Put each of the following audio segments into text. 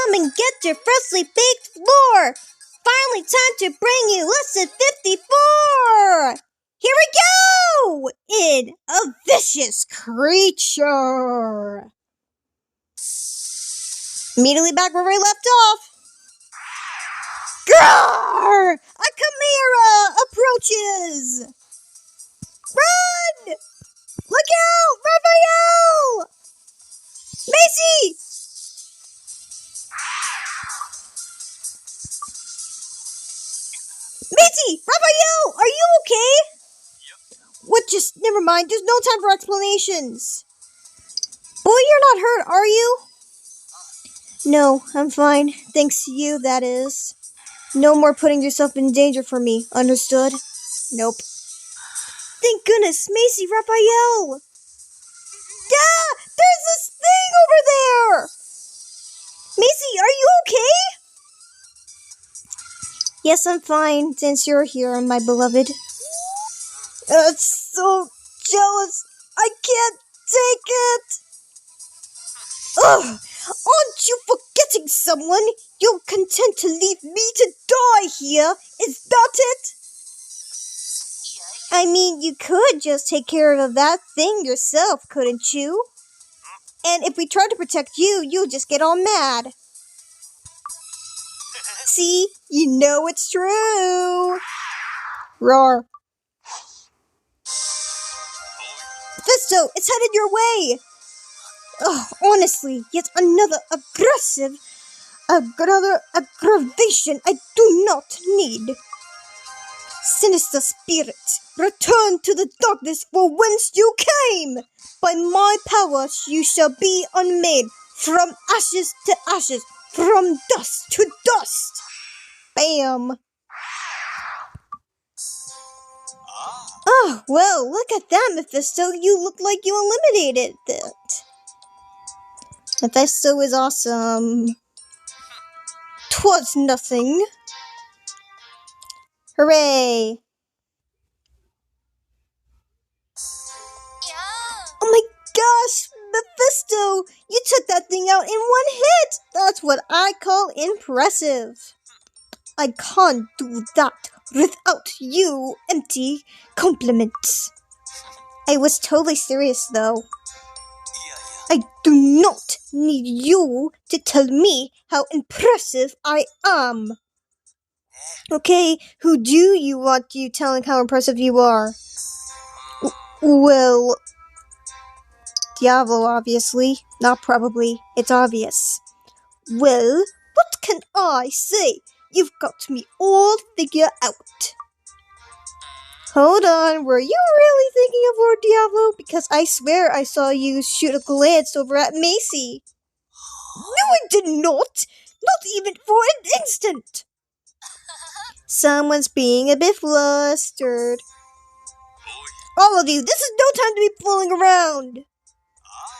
Come and get your freshly baked floor. Finally time to bring you lesson 54. Here we go! In a vicious creature. Immediately back where we left off. Grrr! A chimera approaches. Run! Look out! Raphael! Macy! Macy! Raphael! Are you okay? Yep. What? Just never mind. There's no time for explanations. Boy, you're not hurt, are you? No, I'm fine. Thanks to you, that is. No more putting yourself in danger for me. Understood? Nope. Thank goodness, Macy, Raphael! Yeah! There's this thing over there! Macy, are you okay? Yes, I'm fine, since you're here, my beloved. It's so jealous. I can't take it. Ugh! Aren't you forgetting someone? You're content to leave me to die here? Is that it? I mean, you could just take care of that thing yourself, couldn't you? And if we try to protect you, you'll just get all mad. See? You know it's true. Roar. Mephisto, it's headed your way. Ugh, honestly, yet another aggravation I do not need. Sinister spirit, return to the darkness from whence you came. By my powers you shall be unmade, from ashes to ashes, from dust to dust. Bam. Oh, well, look at that, Mephisto. You look like you eliminated it. Mephisto is awesome. 'Twas nothing. Hooray! Oh my gosh, Mephisto! You took that thing out in one hit! That's what I call impressive. I can't do that without you empty compliments. I was totally serious though. I do not need you to tell me how impressive I am. Okay, who do you want you telling how impressive you are? Well, Diavolo, obviously. Not probably. It's obvious. Well, what can I say? You've got me all figured out. Hold on, were you really thinking of Lord Diavolo? Because I swear I saw you shoot a glance over at Macy. No, I did not! Not even for an instant! Someone's being a bit flustered. All of you, this is no time to be fooling around!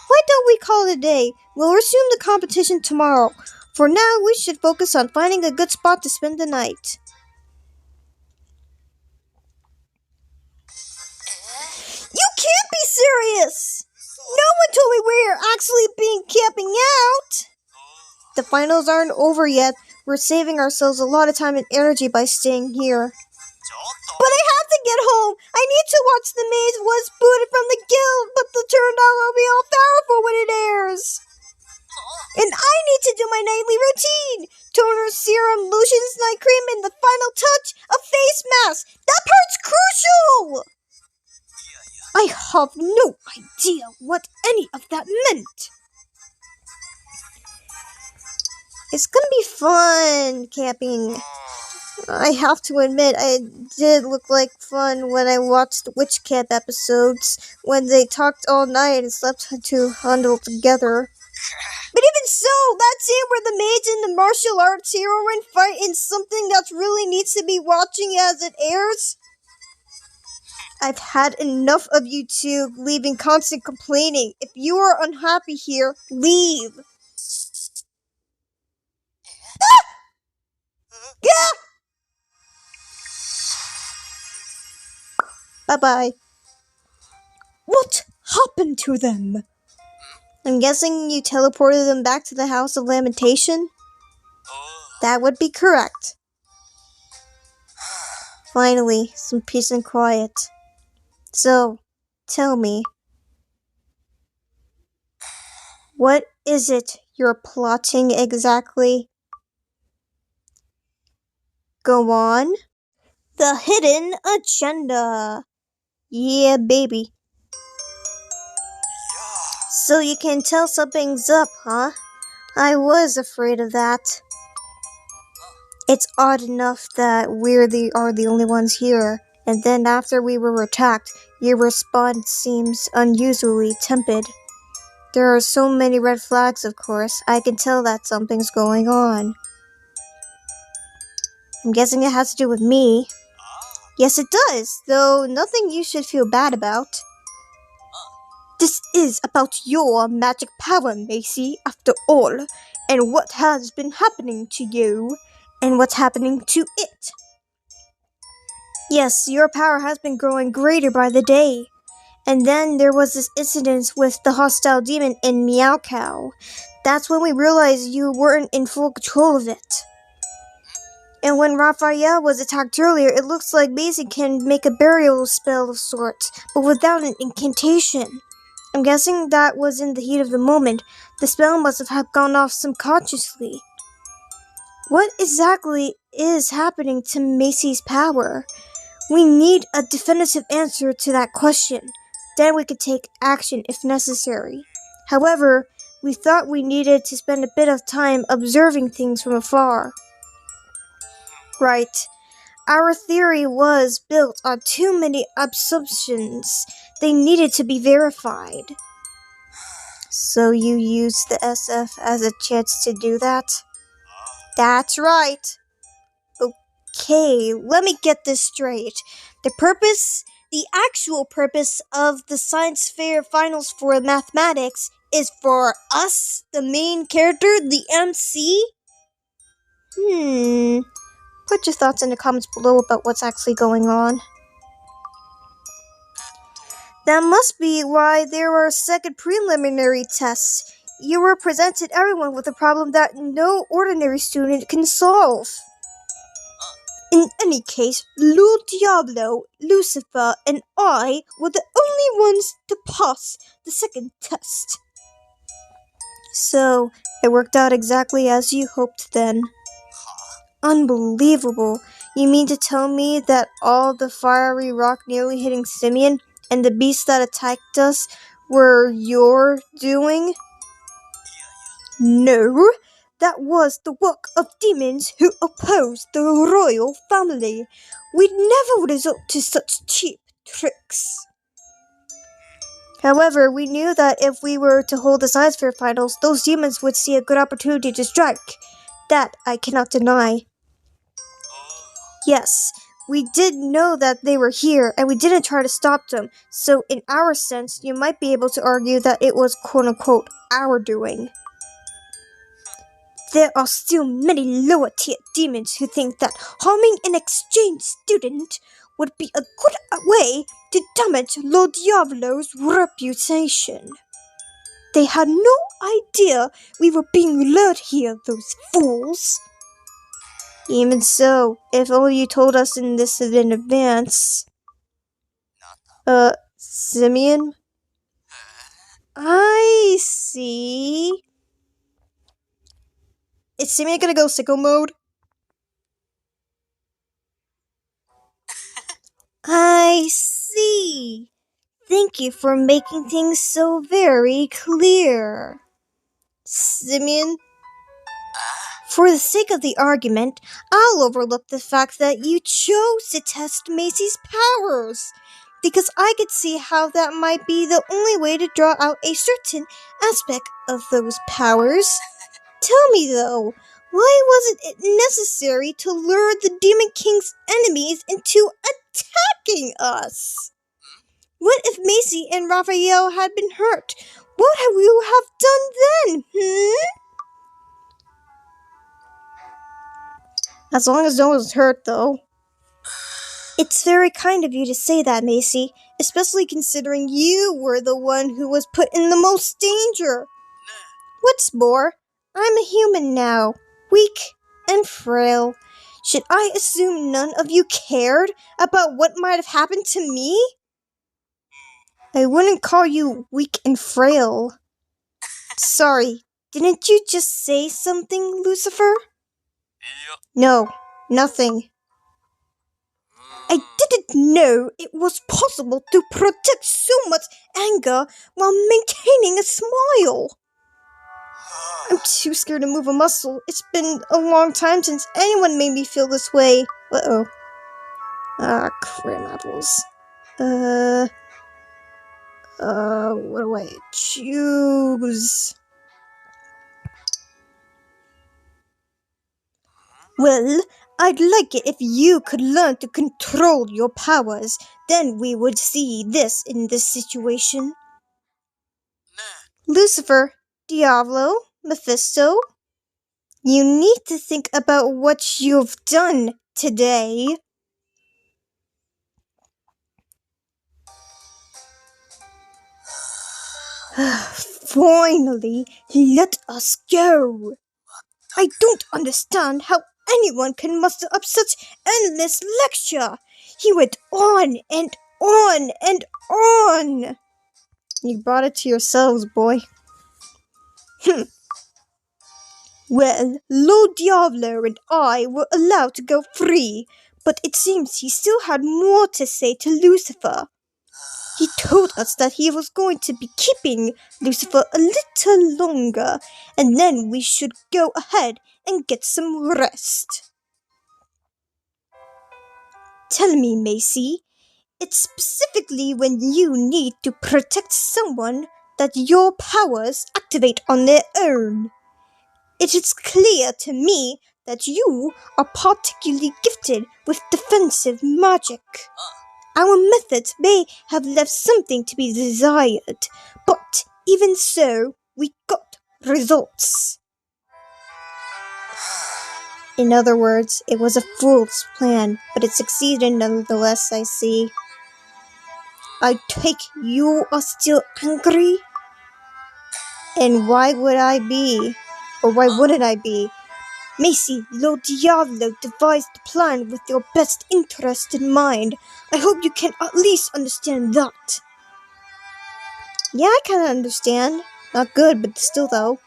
Why don't we call it a day? We'll resume the competition tomorrow. For now, we should focus on finding a good spot to spend the night. You can't be serious! No one told me we're actually being camping out! The finals aren't over yet. We're saving ourselves a lot of time and energy by staying here. But I have to get home! I need to watch The Maze was booted from the guild, but the turnout will be all powerful when it airs! And I need to do my nightly routine! Toner, serum, lotions, night cream, and the final touch, a face mask! That part's crucial! I have no idea what any of that meant. It's gonna be fun, camping. I have to admit, it did look like fun when I watched the Witch Camp episodes, when they talked all night and slept to huddle together. But even so, that scene where the mage and the martial arts heroine fight in something that really needs to be watching as it airs? I've had enough of you two leaving constant complaining. If you are unhappy here, leave. Ah! Yeah! Bye-bye. What happened to them? I'm guessing you teleported them back to the House of Lamentation? That would be correct. Finally, some peace and quiet. So, tell me, what is it you're plotting exactly? Go on. The hidden agenda. Yeah, baby. So you can tell something's up, huh? I was afraid of that. It's odd enough that we are the only ones here, and then after we were attacked, your response seems unusually tepid. There are so many red flags, of course. I can tell that something's going on. I'm guessing it has to do with me. Yes, it does, though nothing you should feel bad about. This is about your magic power, Macy, after all, and what has been happening to you, and what's happening to it. Yes, your power has been growing greater by the day. And then there was this incident with the hostile demon in Meow Cow. That's when we realized you weren't in full control of it. And when Raphael was attacked earlier, it looks like Macy can make a burial spell of sorts, but without an incantation. I'm guessing that was in the heat of the moment. The spell must have gone off subconsciously. What exactly is happening to Macy's power? We need a definitive answer to that question. Then we could take action if necessary. However, we thought we needed to spend a bit of time observing things from afar. Right. Our theory was built on too many assumptions. They needed to be verified. So you used the SF as a chance to do that? That's right. Okay, let me get this straight. The actual purpose of the science fair finals for mathematics is for us, the main character, the MC? Put your thoughts in the comments below about what's actually going on. That must be why there were second preliminary tests. You were presented everyone with a problem that no ordinary student can solve. In any case, Lord Diablo, Lucifer, and I were the only ones to pass the second test. So, it worked out exactly as you hoped then. Unbelievable. You mean to tell me that all the fiery rock nearly hitting Simeon and the beasts that attacked us were your doing? No, that was the work of demons who opposed the royal family. We'd never resort to such cheap tricks. However, we knew that if we were to hold the science fair finals, those demons would see a good opportunity to strike. That I cannot deny. Yes, we did know that they were here, and we didn't try to stop them, so in our sense, you might be able to argue that it was quote-unquote our doing. There are still many lower-tier demons who think that harming an exchange student would be a good way to damage Lord Diablo's reputation. They had no idea we were being lured here, those fools. Even so, if only you told us this in advance. Simeon? I see. Is Simeon gonna go sicko mode? I see. Thank you for making things so very clear. Simeon? For the sake of the argument, I'll overlook the fact that you chose to test Macy's powers, because I could see how that might be the only way to draw out a certain aspect of those powers. Tell me though, why wasn't it necessary to lure the Demon King's enemies into attacking us? What if Macy and Raphael had been hurt? What would you have done then, As long as no one's hurt, though. It's very kind of you to say that, Macy, especially considering you were the one who was put in the most danger. What's more, I'm a human now, weak and frail. Should I assume none of you cared about what might have happened to me? I wouldn't call you weak and frail. Sorry, didn't you just say something, Lucifer? No, nothing. I didn't know it was possible to project so much anger while maintaining a smile. I'm too scared to move a muscle. It's been a long time since anyone made me feel this way. Uh-oh. Ah, cram apples. What do I choose? Well, I'd like it if you could learn to control your powers. Then we would see this in this situation. Lucifer, Diablo, Mephisto, you need to think about what you've done today. Finally, let us go. I don't understand how anyone can muster up such endless lecture. He went on and on and on. You brought it to yourselves, boy. Well, Lord Diablo and I were allowed to go free, but it seems he still had more to say to Lucifer. He told us that he was going to be keeping Lucifer a little longer, and then we should go ahead and get some rest. Tell me, Macy, it's specifically when you need to protect someone that your powers activate on their own. It is clear to me that you are particularly gifted with defensive magic. Our methods may have left something to be desired, but even so, we got results. In other words, it was a fool's plan, but it succeeded nonetheless, I see. I take you are still angry? And why would I be? Or why wouldn't I be? Macy, Lord Diablo devised the plan with your best interest in mind. I hope you can at least understand that. Yeah, I kinda understand. Not good, but still though.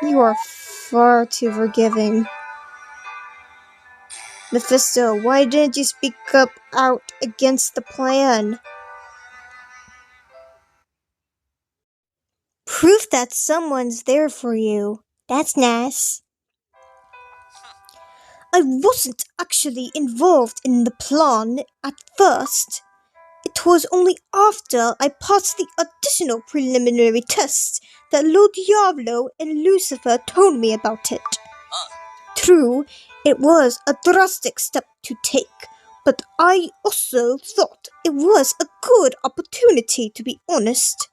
You are far too forgiving. Mephisto, why didn't you speak up out against the plan? Proof that someone's there for you. That's nice. I wasn't actually involved in the plan at first. It was only after I passed the additional preliminary tests that Lord Diablo and Lucifer told me about it. True, it was a drastic step to take, but I also thought it was a good opportunity, to be honest.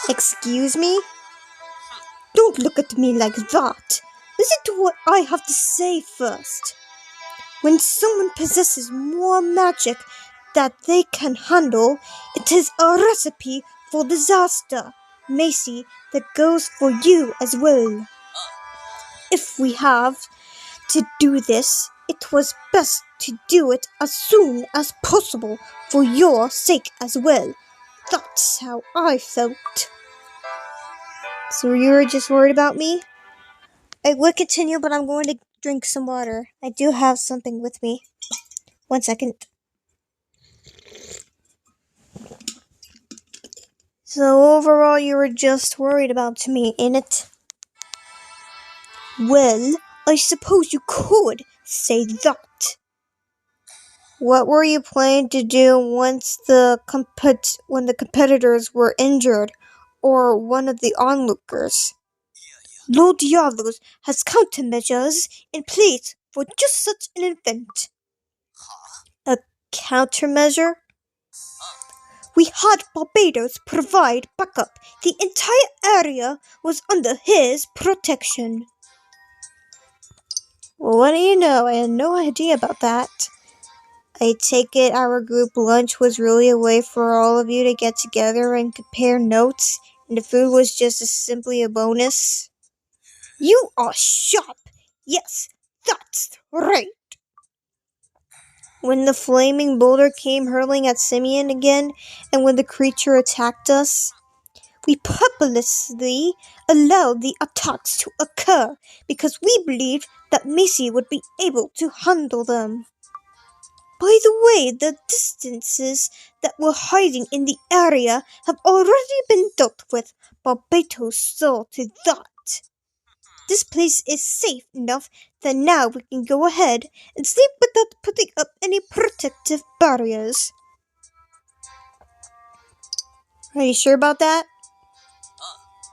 Excuse me? Don't look at me like that. Listen to what I have to say first. When someone possesses more magic that they can handle, it is a recipe for disaster. Macy, that goes for you as well. If we have to do this, it was best to do it as soon as possible for your sake as well. That's how I felt. So you were just worried about me? I would continue, but I'm going to drink some water. I do have something with me. 1 second. So overall, you were just worried about me, ain't it? Well, I suppose you could say that. What were you planning to do once when the competitors were injured, or one of the onlookers? Lord Diablo has countermeasures in place for just such an event. A countermeasure? We had Barbados provide backup. The entire area was under his protection. Well, what do you know? I had no idea about that. I take it our group lunch was really a way for all of you to get together and compare notes, and the food was just simply a bonus? You are sharp. Yes, that's right. When the flaming boulder came hurling at Simeon again, and when the creature attacked us, we purposely allowed the attacks to occur because we believed that Macy would be able to handle them. By the way, the distances that were hiding in the area have already been dealt with. Barbatos saw to that. This place is safe enough that now we can go ahead and sleep without putting up any protective barriers. Are you sure about that?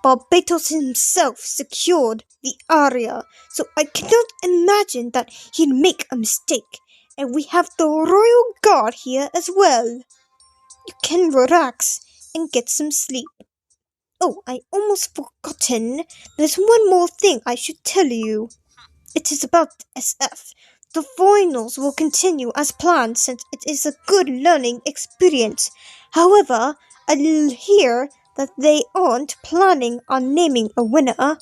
Barbatos himself secured the area, so I cannot imagine that he'd make a mistake. And we have the royal guard here as well. You can relax and get some sleep. Oh, I almost forgotten. There's one more thing I should tell you. It is about SF. The finals will continue as planned since it is a good learning experience. However, I hear that they aren't planning on naming a winner.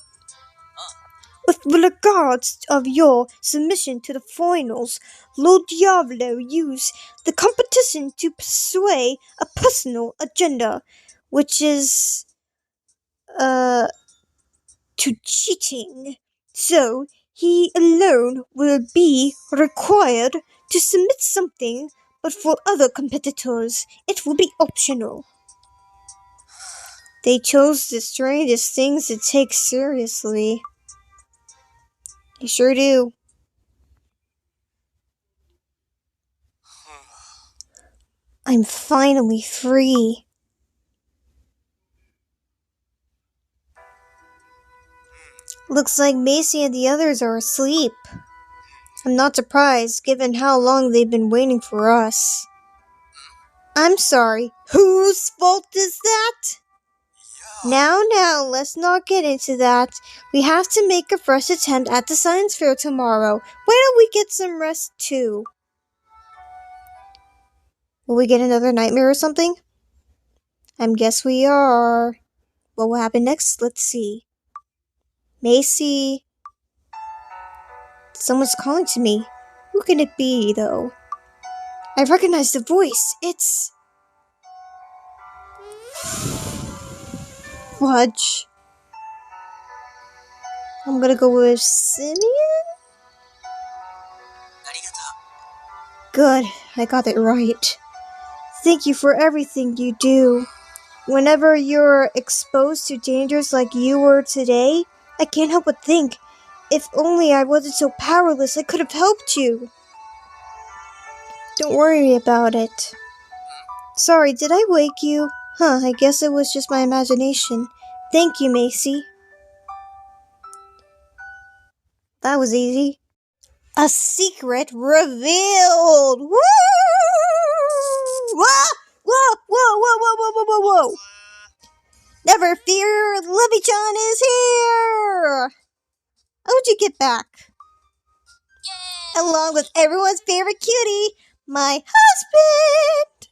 With regards of your submission to the finals, Lord Diablo used the competition to pursue a personal agenda, which is, to cheating. So, he alone will be required to submit something, but for other competitors, it will be optional. They chose the strangest things to take seriously. You sure do. I'm finally free. Looks like Macy and the others are asleep. I'm not surprised, given how long they've been waiting for us. I'm sorry, whose fault is that? Now, let's not get into that. We have to make a fresh attempt at the science fair tomorrow. Why don't we get some rest too? Will we get another nightmare or something? I guess we are. What will happen next? Let's see. Macy. Someone's calling to me. Who can it be, though? I recognize the voice. It's... Fudge. I'm gonna go with Simeon? Good, I got it right. Thank you for everything you do. Whenever you're exposed to dangers like you were today, I can't help but think, if only I wasn't so powerless, I could have helped you. Don't worry about it. Sorry, did I wake you? I guess it was just my imagination. Thank you, Macy. That was easy. A secret revealed! Woo! Whoa! Whoa! Whoa! Whoa! Whoa! Whoa! Whoa! Whoa! Never fear, Libby-chan is here! How'd you get back? Yay! Along with everyone's favorite cutie, my husband!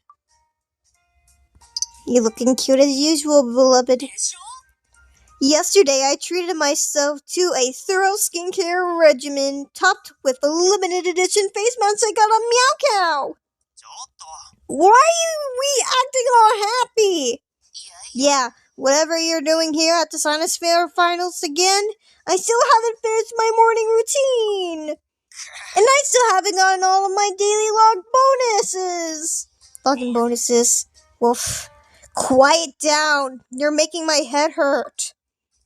You looking cute as usual, beloved. Yesterday, I treated myself to a thorough skincare regimen topped with a limited edition face mask I got on Meow Cow. Why are we acting all happy? Yeah, whatever you're doing here at the Science Fair Finals again, I still haven't finished my morning routine. And I still haven't gotten all of my daily log bonuses. Login bonuses. Woof. Quiet down. You're making my head hurt.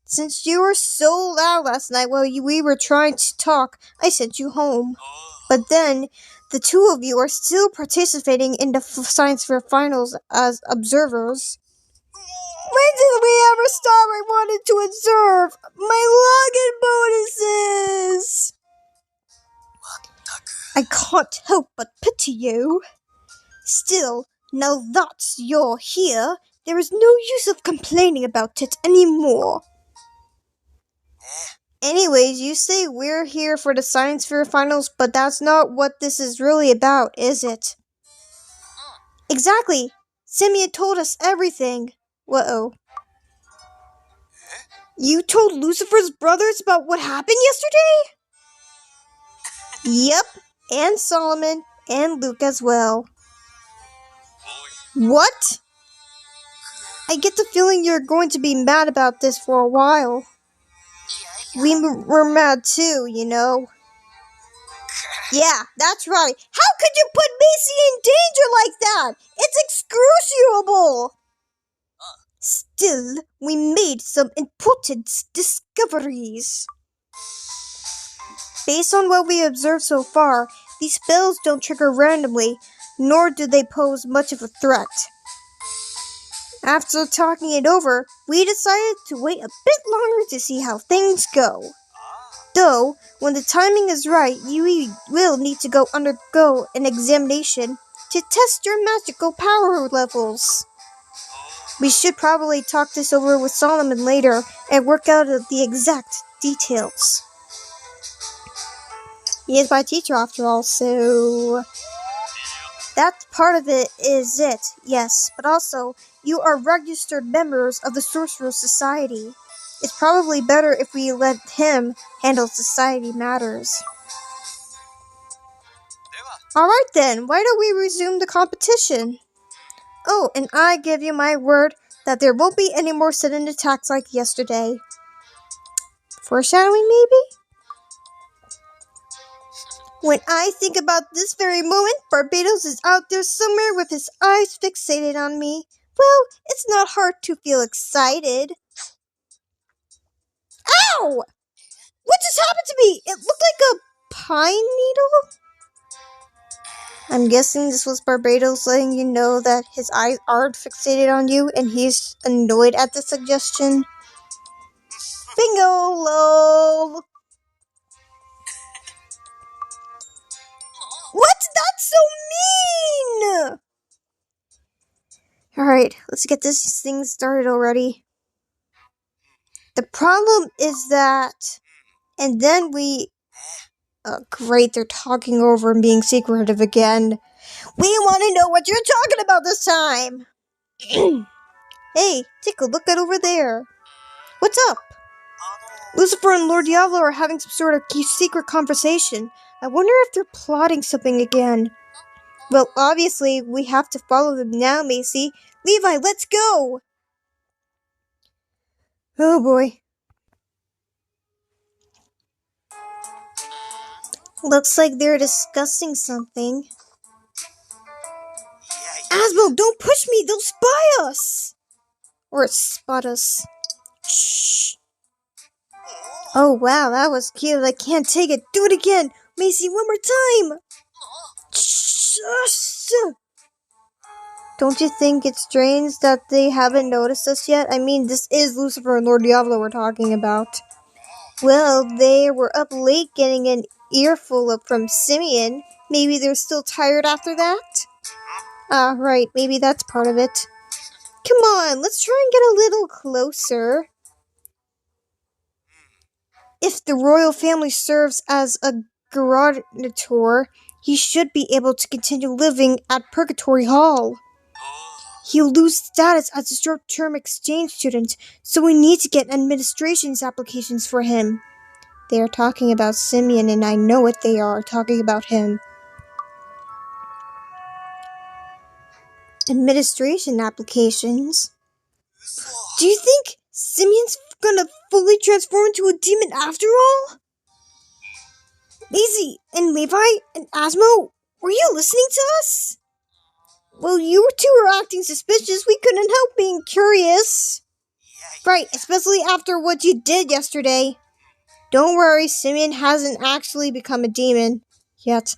Since you were so loud last night while we were trying to talk, I sent you home. But then, the two of you are still participating in the Science Fair Finals as observers. When did we ever stop? I wanted to observe my login bonuses! I can't help but pity you. Still, now that you're here, there is no use of complaining about it anymore. Anyways, you say we're here for the Science Fair Finals, but that's not what this is really about, is it? Exactly! Simeon told us everything. Uh-oh. You told Lucifer's brothers about what happened yesterday? Yep, and Solomon, and Luke as well. What? I get the feeling you're going to be mad about this for a while. We were mad too, you know. Yeah, that's right. How could you put Macy in danger like that? It's excruciable. Still, we made some important discoveries. Based on what we observed so far, these spells don't trigger randomly, nor do they pose much of a threat. After talking it over, we decided to wait a bit longer to see how things go. Though, when the timing is right, you will need to undergo an examination to test your magical power levels. We should probably talk this over with Solomon later and work out the exact details. He is my teacher after all, so... That part of it is it, yes, but also, you are registered members of the Sorcerer Society. It's probably better if we let him handle society matters. Alright then, why don't we resume the competition? Oh, and I give you my word that there won't be any more sudden attacks like yesterday. Foreshadowing, maybe? When I think about this very moment, Barbados is out there somewhere with his eyes fixated on me. Well, it's not hard to feel excited. Ow! What just happened to me? It looked like a pine needle? I'm guessing this was Barbados letting you know that his eyes aren't fixated on you and he's annoyed at the suggestion. Bingo, lol. What? That's so mean! Alright, let's get this thing started already. The problem is that... And then we... Oh, great, they're talking over and being secretive again. We want to know what you're talking about this time! Hey, take a look at over there. What's up? Lucifer and Lord Diablo are having some sort of secret conversation. I wonder if they're plotting something again. Well, obviously, we have to follow them now, Macy. Levi, let's go! Oh boy. Looks like they're discussing something. Asmo, don't push me! They'll spy us! Or spot us. Shh. Oh wow, that was cute. I can't take it. Do it again! Macy, one more time! Shh. Don't you think it's strange that they haven't noticed us yet? I mean, this is Lucifer and Lord Diablo we're talking about. Well, they were up late getting an earful from Simeon. Maybe they're still tired after that? Ah, right. Maybe that's part of it. Come on, let's try and get a little closer. If the royal family serves as a garrotor, he should be able to continue living at Purgatory Hall. He'll lose status as a short-term exchange student, so we need to get administration's applications for him. They are talking about Simeon, and I know what they are talking about him. Administration applications? Do you think Simeon's gonna fully transform into a demon after all? Macy and Levi and Asmo, were you listening to us? Well, you two were acting suspicious. We couldn't help being curious. Right, especially after what you did yesterday. Don't worry, Simeon hasn't actually become a demon yet.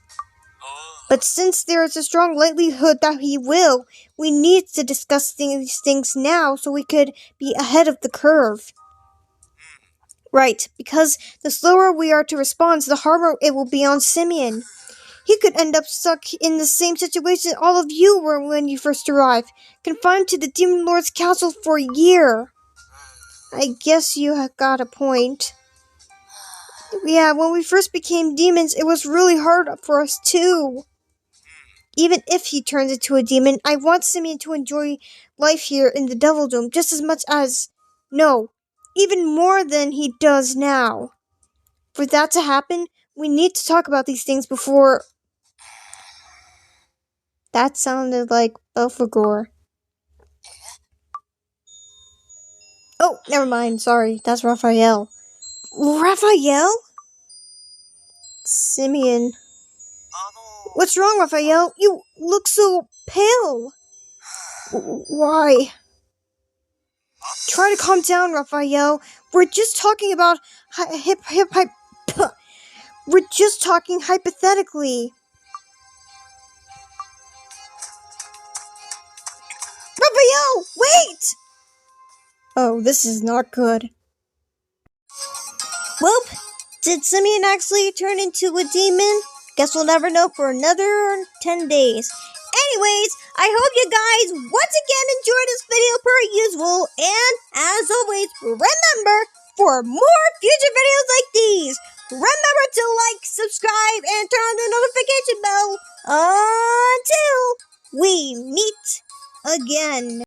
But since there is a strong likelihood that he will, we need to discuss these things now so we could be ahead of the curve. Right, because the slower we are to respond, the harder it will be on Simeon. He could end up stuck in the same situation all of you were when you first arrived, confined to the Demon Lord's castle for a year. I guess you have got a point. Yeah, when we first became demons, it was really hard for us too. Even if he turns into a demon, I want Simeon to enjoy life here in the Devil Dome just as much as... No, even more than he does now. For that to happen, we need to talk about these things before... That sounded like Belphegor. Oh, never mind, sorry, that's Raphael. Raphael? Simeon. What's wrong, Raphael? You look so pale. Why? Try to calm down, Raphael. We're just talking about we're just talking hypothetically. Raphael, wait! Oh, this is not good. Well, did Simeon actually turn into a demon? Guess we'll never know for another 10 days. Anyways, I hope you guys once again enjoyed this video per usual, and as always, remember, for more future videos like these, remember to like, subscribe, and turn on the notification bell until we meet again.